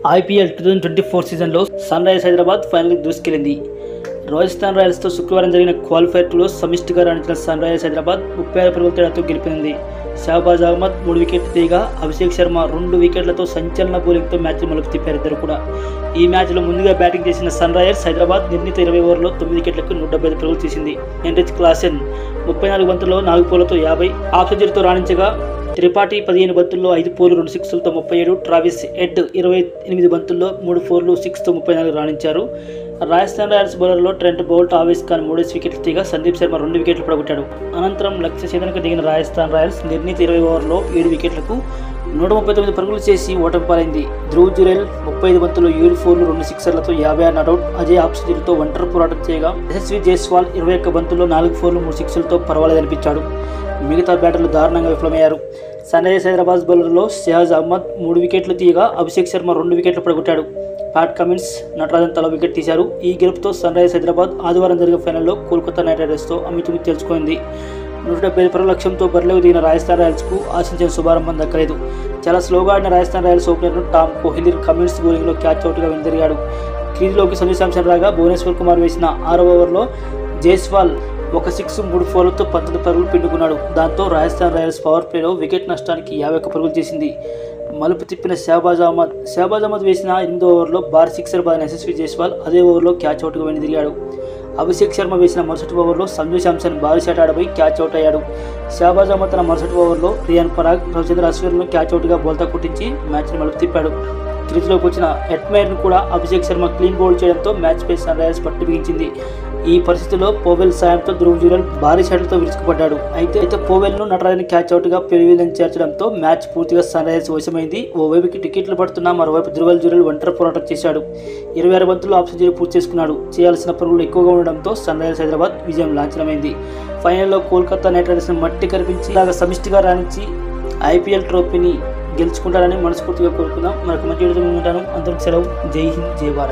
IPL 2024 సీజన్లో sun Risers Hyderabad ఫైనల్కి దూసుకెళ్లింది. రాజస్థాన్ రాయల్స్తో శుక్రవారం జరిగిన క్వాలిఫైర్ 2లో సమిష్టిగా రాణించిన సన్ రైజర్స్ హైదరాబాద్ 36 పరుగుల తేడాతో గెలిపింది. షహబాజ్ అహ్మద్ 3 వికెట్లు తీయగా అభిషేక్ శర్మ 2 వికెట్లతో సంచలన బౌలింగ్తో మ్యాచ్ను మలుపు తిప్పారు. ఇద్దరు కూడా ఈ మ్యాచ్లో ముందుగా బ్యాటింగ్ చేసిన సన్ రైజర్స్ హైదరాబాద్ నిర్ణీత 20 ఓవర్లలో 9 వికెట్లకు 175 పరుగులు తీసింది. హెన్రిచ్ క్లాసెన్ 34 బంతుల్లో 4 పౌలతో 50, ఆక్సిజన్తో రాణించగా త్రిపాఠి 15 బంతుల్లో 5 4 2 సిక్స్లతో 37, ట్రావిస్ హెడ్ 28 బంతుల్లో 3 4 6తో 34 రాణించారు. రాజస్థాన్ రాయల్స్ బౌలర్లో ట్రెంట్ బౌల్ట్, ఆవేశ్ ఖాన్ 3 వికెట్లు తీగా సందీప్ శర్మ 2 వికెట్లు పడగొట్టాడు. అనంతరం లక్ష్య ఛేదనకు దిగిన రాజస్థాన్ రాయల్స్ నిర్ణీత 20 ఓవర్లలో 7 వికెట్లకు 139 పరుగులు చేసి ఓటమి పాలైంది. ధ్రువ్ జురెల్ 35 బంతుల్లో 7 4 2 సిక్సర్లతో 56 నాటౌట్, అజయ్ ఆప్షన్తో ఒంటరి పోరాటం చేయగా యశస్వి జైస్వాల్ 21 బంతుల్లో 4 4 3 సిక్స్లతో పర్వాలేదనిపించాడు. మిగతా బ్యాటర్లు దారుణంగా విఫలమయ్యారు. సన్ రైజర్స్ హైదరాబాద్ బౌలర్లో షహబాజ్ అహ్మద్ 3 వికెట్లు తీయగా అభిషేక్ శర్మ 2 వికెట్లు పడగొట్టాడు. ప్యాట్ కమిన్స్, నటరాజన్ తల వికెట్ తీశారు. ఈ గెలుపుతో సన్ రైజర్స్ హైదరాబాద్ ఆదివారం జరిగే ఫైనల్లో కోల్కతా నైట్ రైడర్స్తో అమితుమి తెలుసుకుంది. 175 పరుగుల లక్ష్యంతో బరిలోకి దిగిన రాజస్థాన్ రాయల్స్కు ఆశించిన శుభారంభం దక్కలేదు. చాలా స్లోగా ఆడిన రాజస్థాన్ రాయల్స్ ఓపెనర్ను టామ్ కోహ్లీ కమిన్స్ బౌలింగ్లో క్యాచ్ అవుట్గా వెనుదిరిగాడు. క్రీజ్లోకి సంజు శాంసన్ రాగా భువనేశ్వర్ కుమార్ వేసిన 6వ ఓవర్లో జైస్వాల్ 1 6 3 4లతో 19 పరుగులు పిండుకున్నాడు. దాంతో రాజస్థాన్ రాయల్స్ పవర్ ప్లేలో వికెట్ నష్టానికి 51 పరుగులు చేసింది. మలుపు తిప్పిన షహబాజ్ అహ్మద్ వేసిన 8వ ఓవర్లో భారీ సిక్సర్ బాదిన యశస్వి జైస్వాల్ అదే ఓవర్లో క్యాచ్ అవుట్గా వెనుదిరిగాడు. అభిషేక్ శర్మ వేసిన మరుసటి ఓవర్లో సంజు శాంసన్ భారీ షాట్ ఆడబోయి క్యాచ్ అవుట్ అయ్యాడు. షహబాజ్ అహ్మద్ తన మరుసటి ఓవర్లో రియాన్ పరాగ్, రవిచంద్ర అశ్విన్ను క్యాచ్ అవుట్గా బౌల్తా కొట్టించి మ్యాచ్ని మలుపు తిప్పాడు. క్రీజ్లోకి వచ్చిన ఎట్మైర్ను కూడా అభిషేక్ శర్మ క్లీన్ బౌల్ చేయడంతో మ్యాచ్పై సన్ రైజర్స్ పట్టు బిగించింది. ఈ పరిస్థితిలో పోవెల్ సాయంతో ధ్రువ్ జురెల్ భారీ షాట్లతో విరుచుకుపడ్డాడు. అయితే పోవెల్ను నటరాజన్ క్యాచ్ అవుట్గా పెవిలియన్ చేర్చడంతో మ్యాచ్ పూర్తిగా సన్ రైజర్స్ వశమైంది. ఓవైపుకి టికెట్లు పడుతున్నా మరోవైపు ధ్రువ్ జురెల్ ఒంటరి పోరాటం చేశాడు. 26 బంతుల్లో ఆఫ్ సెంచరీ పూర్తి చేసుకున్నాడు. చేయాల్సిన పరుగులు ఎక్కువగా ఉండడంతో సన్ రైజర్స్ హైదరాబాద్ విజయం లాంఛనమైంది. ఫైనల్లో కోల్కతా నైట్ రైడర్స్ని మట్టి కనిపించి ఇలాగ సమిష్టిగా రాణించి ఐపీఎల్ ట్రోఫీని గెలుచుకుంటారని మనస్ఫూర్తిగా కోరుకుందాం. మరొక మంచి వీడియోతో ఉంటాను. అందరికీ సెలవు. జై హింద్, జై భారత్.